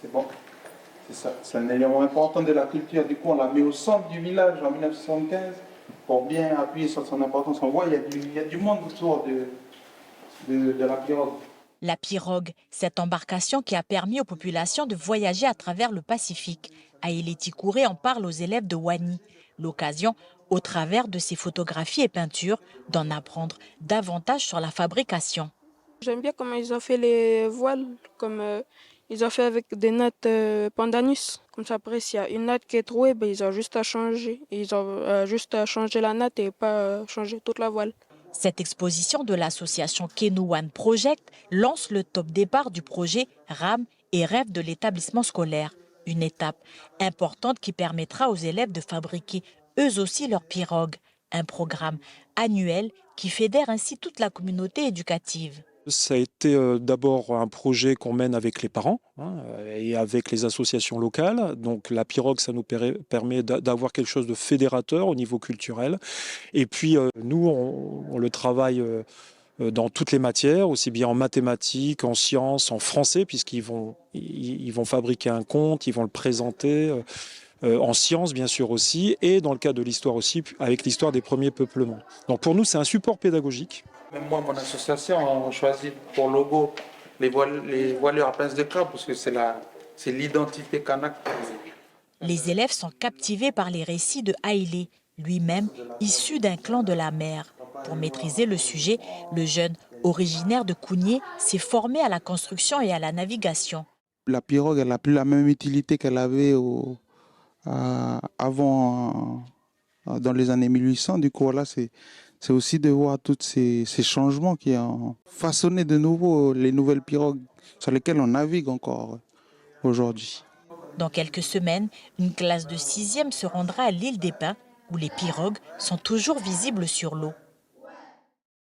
C'est bon. C'est ça. C'est un élément important de la culture. Du coup, on l'a mis au centre du village en 1975 pour bien appuyer sur son importance. On voit, il y a du monde autour de la pirogue. La pirogue, cette embarcation qui a permis aux populations de voyager à travers le Pacifique. Aïlé Tikouré en parle aux élèves de Wani. L'occasion, au travers de ses photographies et peintures, d'en apprendre davantage sur la fabrication. J'aime bien comment ils ont fait les voiles, comme ils ont fait avec des nattes pandanus. Comme ça, après, s'il y a une natte qui est trouée, ben, ils ont juste à changer. Ils ont juste à changer la natte et pas changer toute la voile. Cette exposition de l'association Keno One Project lance le top départ du projet RAM et rêve de l'établissement scolaire. Une étape importante qui permettra aux élèves de fabriquer eux aussi leurs pirogues. Un programme annuel qui fédère ainsi toute la communauté éducative. Ça a été d'abord un projet qu'on mène avec les parents et avec les associations locales. Donc la pirogue, ça nous permet d'avoir quelque chose de fédérateur au niveau culturel. Et puis nous, on le travaille dans toutes les matières, aussi bien en mathématiques, en sciences, en français, ils vont fabriquer un conte, ils vont le présenter, en sciences bien sûr aussi, et dans le cas de l'histoire aussi, avec l'histoire des premiers peuplements. Donc pour nous, c'est un support pédagogique. Même moi, mon association, on choisit pour logo les voilures à pince de crabe parce que c'est l'identité kanak. Les élèves sont captivés par les récits de Aïlé, lui-même issu d'un clan de la mer. Pour maîtriser le sujet, le jeune, originaire de Kounié, s'est formé à la construction et à la navigation. La pirogue, elle n'a plus la même utilité qu'elle avait avant, dans les années 1800. Du coup, voilà, c'est aussi de voir tous ces changements qui ont façonné de nouveau les nouvelles pirogues sur lesquelles on navigue encore aujourd'hui. Dans quelques semaines, une classe de 6e se rendra à l'île des Pins, où les pirogues sont toujours visibles sur l'eau.